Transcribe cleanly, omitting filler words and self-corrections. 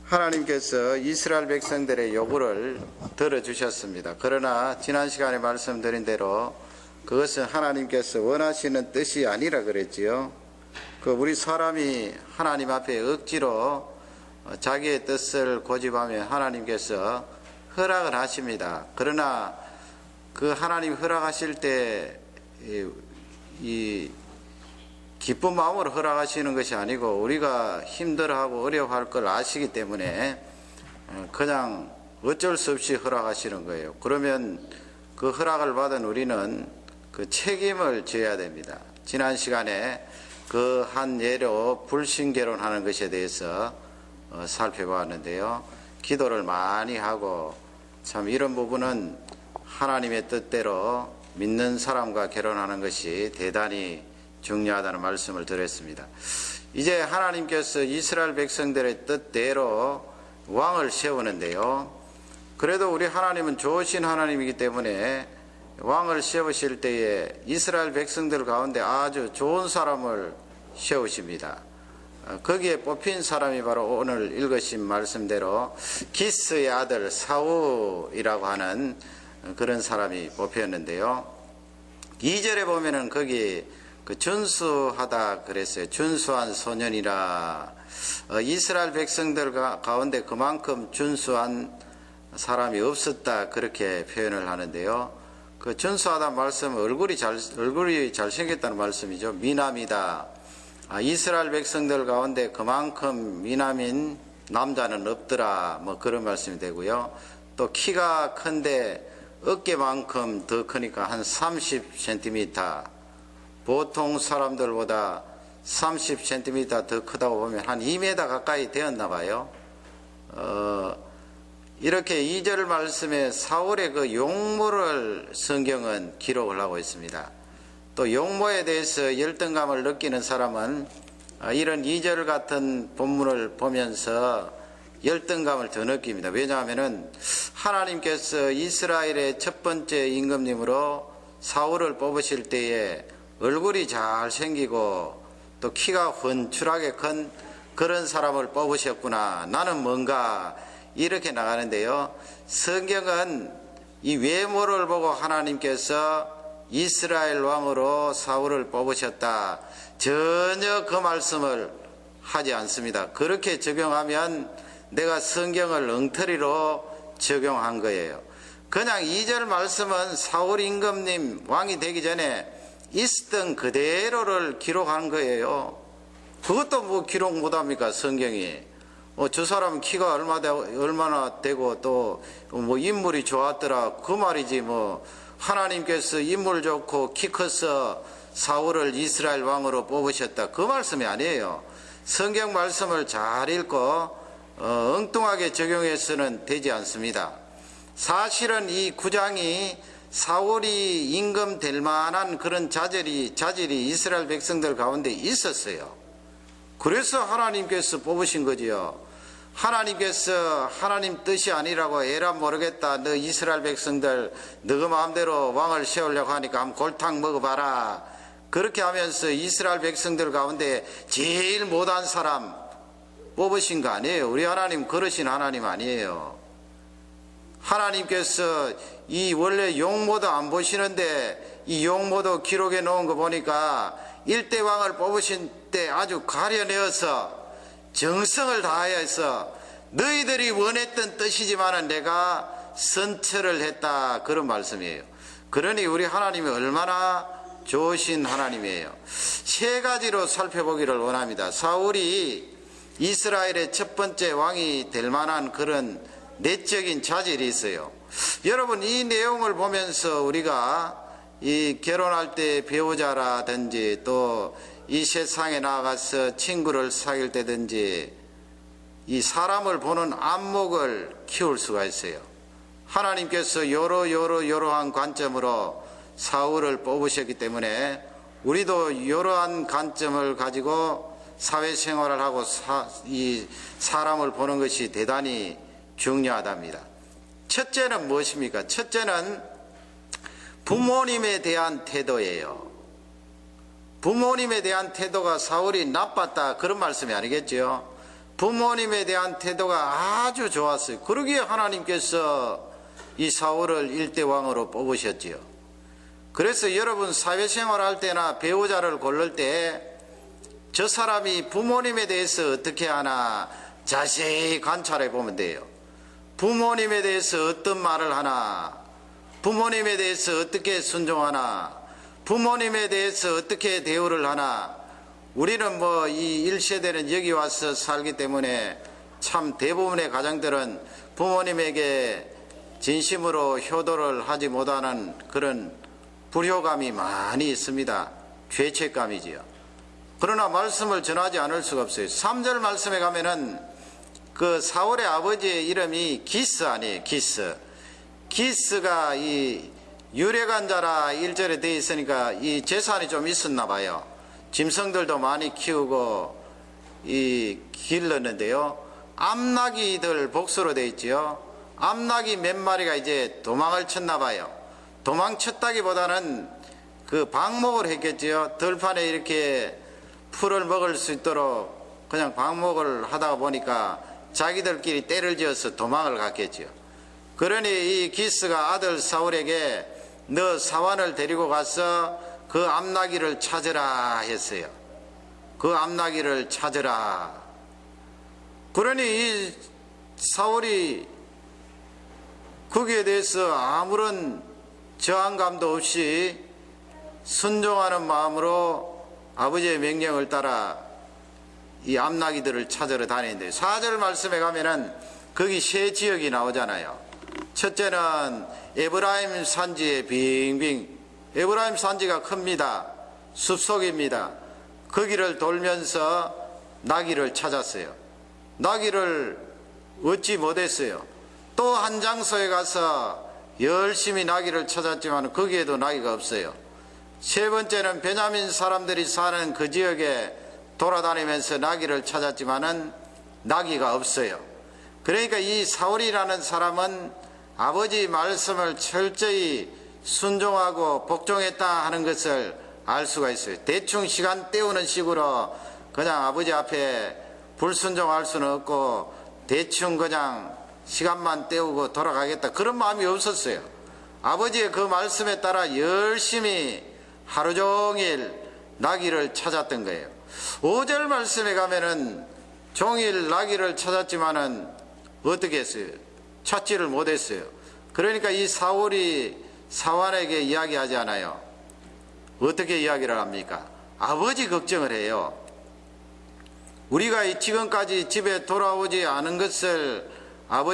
하나님께서 이스라엘 백성들의 요구를 들어주셨습니다. 그러나 지난 시간에 말씀드린 대로 그것은 하나님께서 원하시는 뜻이 아니라 그랬지요. 우리 사람이 하나님 앞에 억지로 자기의 뜻을 고집하면 하나님께서 허락을 하십니다. 그러나 그 하나님 허락하실 때 이 기쁜 마음으로 허락하시는 것이 아니고 우리가 힘들어하고 어려워할 걸 아시기 때문에 그냥 어쩔 수 없이 허락하시는 거예요. 그러면 그 허락을 받은 우리는 그 책임을 져야 됩니다. 지난 시간에 그 한 예로 불신결혼하는 것에 대해서 살펴보았는데요. 기도를 많이 하고 참 이런 부분은 하나님의 뜻대로 믿는 사람과 결혼하는 것이 대단히 중요하다는 말씀을 드렸습니다. 이제 하나님께서 이스라엘 백성들의 뜻대로 왕을 세우는데요. 그래도 우리 하나님은 좋으신 하나님이기 때문에 왕을 세우실 때에 이스라엘 백성들 가운데 아주 좋은 사람을 세우십니다. 거기에 뽑힌 사람이 바로 오늘 읽으신 말씀대로 기스의 아들 사울이라고 하는 그런 사람이 뽑혔는데요. 2절에 보면은 거기 준수하다 그랬어요. 준수한 소년이라. 이스라엘 백성들 가운데 그만큼 준수한 사람이 없었다 그렇게 표현을 하는데요. 그 준수하다 말씀은 얼굴이 잘생겼다는 말씀이죠. 미남이다. 이스라엘 백성들 가운데 그만큼 미남인 남자는 없더라. 뭐 그런 말씀이 되고요. 또 키가 큰데 어깨만큼 더 크니까 한 30cm, 보통 사람들보다 30cm 더 크다고 보면 한 2m 가까이 되었나 봐요. 이렇게 2절 말씀에 사울의 그 용모를 성경은 기록을 하고 있습니다. 또 용모에 대해서 열등감을 느끼는 사람은 이런 2절 같은 본문을 보면서 열등감을 더 느낍니다. 왜냐하면 하나님께서 이스라엘의 첫 번째 임금님으로 사울을 뽑으실 때에 얼굴이 잘생기고 또 키가 훤출하게 큰 그런 사람을 뽑으셨구나. 나는 뭔가 이렇게 나가는데요. 성경은 이 외모를 보고 하나님께서 이스라엘 왕으로 사울을 뽑으셨다. 전혀 그 말씀을 하지 않습니다. 그렇게 적용하면 내가 성경을 엉터리로 적용한 거예요. 그냥 2절 말씀은 사울 임금님 왕이 되기 전에 있었던 그대로를 기록한 거예요. 그것도 뭐 기록 못합니까 성경이. 저 사람 키가 얼마나 되고 또 뭐 인물이 좋았더라 그 말이지. 뭐 하나님께서 인물 좋고 키 커서 사울을 이스라엘 왕으로 뽑으셨다 그 말씀이 아니에요. 성경 말씀을 잘 읽고 엉뚱하게 적용해서는 되지 않습니다. 사실은 이 9장이 사울이 임금 될 만한 그런 자질이 이스라엘 백성들 가운데 있었어요. 그래서 하나님께서 뽑으신 거지요. 하나님께서 하나님 뜻이 아니라고 에라 모르겠다. 너 이스라엘 백성들 너 마음대로 왕을 세우려고 하니까 한번 골탕 먹어봐라. 그렇게 하면서 이스라엘 백성들 가운데 제일 못한 사람 뽑으신 거 아니에요. 우리 하나님 그러신 하나님 아니에요. 하나님께서 이 원래 용모도 안 보시는데 이 용모도 기록해 놓은 거 보니까 일대 왕을 뽑으신 때 아주 가려내어서 정성을 다하여서 너희들이 원했던 뜻이지만은 내가 선처를 했다 그런 말씀이에요. 그러니 우리 하나님이 얼마나 좋으신 하나님이에요. 세 가지로 살펴보기를 원합니다. 사울이 이스라엘의 첫 번째 왕이 될 만한 그런 내적인 자질이 있어요. 여러분 이 내용을 보면서 우리가 이 결혼할 때 배우자라든지 또 이 세상에 나가서 친구를 사귈 때든지 이 사람을 보는 안목을 키울 수가 있어요. 하나님께서 여러한 관점으로 사울을 뽑으셨기 때문에 우리도 이러한 관점을 가지고 사회생활을 하고 이 사람을 보는 것이 대단히 중요하답니다. 첫째는 무엇입니까? 첫째는 부모님에 대한 태도예요. 부모님에 대한 태도가 사울이 나빴다 그런 말씀이 아니겠죠. 부모님에 대한 태도가 아주 좋았어요. 그러기에 하나님께서 이 사울을 일대왕으로 뽑으셨지요. 그래서 여러분 사회생활할 때나 배우자를 고를 때 저 사람이 부모님에 대해서 어떻게 하나 자세히 관찰해 보면 돼요. 부모님에 대해서 어떤 말을 하나, 부모님에 대해서 어떻게 순종하나, 부모님에 대해서 어떻게 대우를 하나. 우리는 뭐 이 1세대는 여기 와서 살기 때문에 참 대부분의 가정들은 부모님에게 진심으로 효도를 하지 못하는 그런 불효감이 많이 있습니다. 죄책감이지요. 그러나 말씀을 전하지 않을 수가 없어요. 3절 말씀에 가면은 그 사울의 아버지의 이름이 기스 아니에요. 기스가 이 유래간자라 1절에 되어 있으니까 이 재산이 좀 있었나 봐요. 짐승들도 많이 키우고 이 길렀는데요. 암나기들 복수로 되어 있지요. 암나기 몇 마리가 이제 도망을 쳤나 봐요. 도망쳤다기보다는 그 방목을 했겠지요. 들판에 이렇게 풀을 먹을 수 있도록 그냥 방목을 하다가 보니까 자기들끼리 때를 지어서 도망을 갔겠지요. 그러니 이 기스가 아들 사울에게 너 사환을 데리고 가서 그 암나기를 찾으라 했어요. 그 암나기를 찾으라. 그러니 이 사울이 거기에 대해서 아무런 저항감도 없이 순종하는 마음으로 아버지의 명령을 따라 이 암나기들을 찾으러 다니는데 4절 말씀에 가면은 거기 세 지역이 나오잖아요. 첫째는 에브라임 산지에 빙빙, 에브라임 산지가 큽니다. 숲속입니다. 거기를 돌면서 나귀를 찾았어요. 나귀를 얻지 못했어요. 또 한 장소에 가서 열심히 나귀를 찾았지만 거기에도 나귀가 없어요. 세 번째는 베냐민 사람들이 사는 그 지역에 돌아다니면서 나귀를 찾았지만은 나귀가 없어요. 그러니까 이 사울이라는 사람은 아버지 말씀을 철저히 순종하고 복종했다 하는 것을 알 수가 있어요. 대충 시간 때우는 식으로 그냥 아버지 앞에 불순종할 수는 없고 대충 그냥 시간만 때우고 돌아가겠다 그런 마음이 없었어요. 아버지의 그 말씀에 따라 열심히 하루 종일 나귀를 찾았던 거예요. 5절 말씀에 가면은 종일 나귀를 찾았지만은 어떻게 했어요? 찾지를 못했어요. 그러니까 이 사울이 사환에게 이야기하지 않아요. 어떻게 이야기를 합니까? 아버지 걱정을 해요. 우리가 지금까지 집에 돌아오지 않은 것을